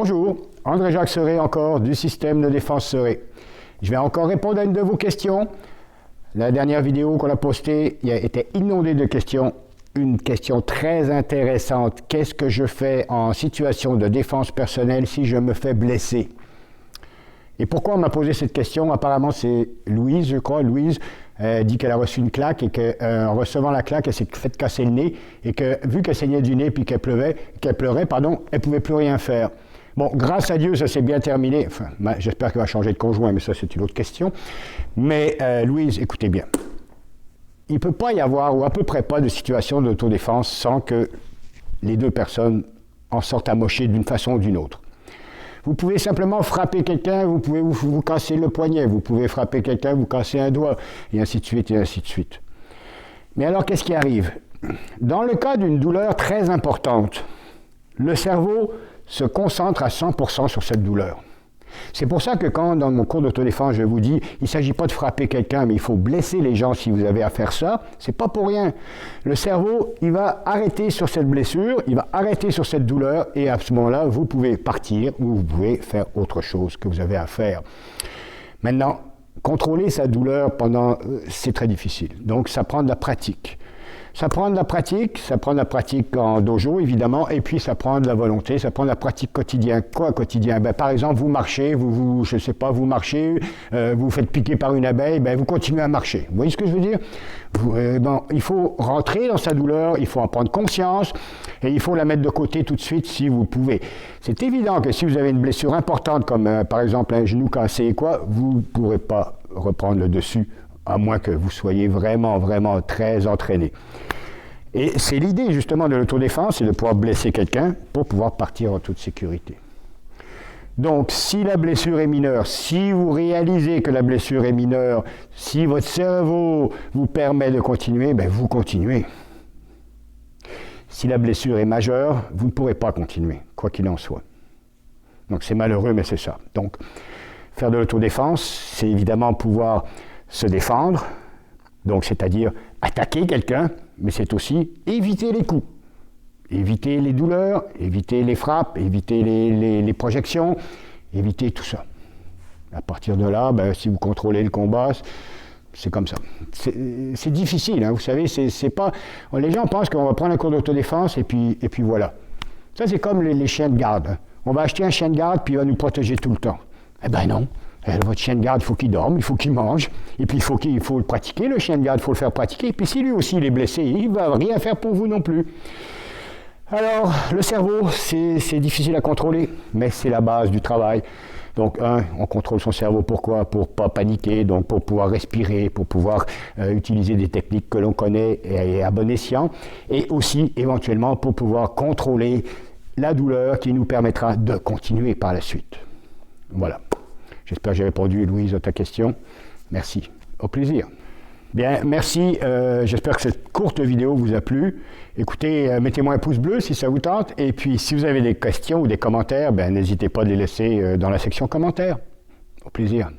Bonjour, André-Jacques Serré encore du système de défense Serré. Je vais encore répondre à une de vos questions. La dernière vidéo qu'on a postée était inondée de questions. Une question très intéressante. Qu'est-ce que je fais en situation de défense personnelle si je me fais blesser? Et pourquoi on m'a posé cette question? Apparemment, c'est Louise, je crois. Louise dit qu'elle a reçu une claque et qu'en recevant la claque, elle s'est fait casser le nez et que, vu qu'elle saignait du nez puis qu'elle pleurait, elle ne pouvait plus rien faire. Bon, grâce à Dieu, ça s'est bien terminé. Enfin, j'espère qu'elle va changer de conjoint, mais ça, c'est une autre question. Mais Louise, écoutez bien. Il ne peut pas y avoir, ou à peu près pas, de situation d'autodéfense sans que les deux personnes en sortent amochées d'une façon ou d'une autre. Vous pouvez simplement frapper quelqu'un, vous pouvez vous casser le poignet, vous pouvez frapper quelqu'un, vous casser un doigt, et ainsi de suite, et ainsi de suite. Mais alors, qu'est-ce qui arrive? Dans le cas d'une douleur très importante, le cerveau se concentre à 100% sur cette douleur. C'est pour ça que quand, dans mon cours d'autodéfense, je vous dis, il ne s'agit pas de frapper quelqu'un, mais il faut blesser les gens si vous avez à faire ça, c'est pas pour rien. Le cerveau, il va arrêter sur cette blessure, il va arrêter sur cette douleur, et à ce moment-là, vous pouvez partir ou vous pouvez faire autre chose que vous avez à faire. Maintenant, contrôler sa douleur c'est très difficile. Donc, ça prend de la pratique. Ça prend de la pratique en dojo évidemment, et puis ça prend de la volonté, ça prend de la pratique quotidienne. Quoi quotidien? Par exemple, vous marchez, vous marchez, vous faites piquer par une abeille, vous continuez à marcher. Vous voyez ce que je veux dire? Il faut rentrer dans sa douleur, il faut en prendre conscience, et il faut la mettre de côté tout de suite si vous pouvez. C'est évident que si vous avez une blessure importante, comme par exemple un genou cassé vous ne pourrez pas reprendre le dessus, à moins que vous soyez vraiment, vraiment très entraîné. Et c'est l'idée justement de l'autodéfense, c'est de pouvoir blesser quelqu'un pour pouvoir partir en toute sécurité. Donc, si la blessure est mineure, si vous réalisez que la blessure est mineure, si votre cerveau vous permet de continuer, vous continuez. Si la blessure est majeure, vous ne pourrez pas continuer, quoi qu'il en soit. Donc c'est malheureux, mais c'est ça. Donc, faire de l'autodéfense, c'est évidemment pouvoir se défendre, donc c'est-à-dire attaquer quelqu'un, mais c'est aussi éviter les coups, éviter les douleurs, éviter les frappes, éviter les projections, éviter tout ça. À partir de là, si vous contrôlez le combat, c'est comme ça. C'est difficile, vous savez, c'est pas... Les gens pensent qu'on va prendre un cours d'autodéfense et puis voilà. Ça, c'est comme les chiens de garde. On va acheter un chien de garde puis il va nous protéger tout le temps. Eh ben non. Votre chien de garde, il faut qu'il dorme, il faut qu'il mange, et puis il faut le pratiquer, le chien de garde, il faut le faire pratiquer, et puis si lui aussi il est blessé, il ne va rien faire pour vous non plus. Alors, le cerveau, c'est difficile à contrôler, mais c'est la base du travail. Donc, on contrôle son cerveau, pourquoi? Pour ne pas paniquer, donc pour pouvoir respirer, pour pouvoir utiliser des techniques que l'on connaît et à bon escient, et aussi, éventuellement, pour pouvoir contrôler la douleur qui nous permettra de continuer par la suite. Voilà. J'espère que j'ai répondu, Louise, à ta question. Merci. Au plaisir. Bien, merci. J'espère que cette courte vidéo vous a plu. Écoutez, mettez-moi un pouce bleu si ça vous tente. Et puis, si vous avez des questions ou des commentaires, n'hésitez pas à les laisser dans la section commentaires. Au plaisir.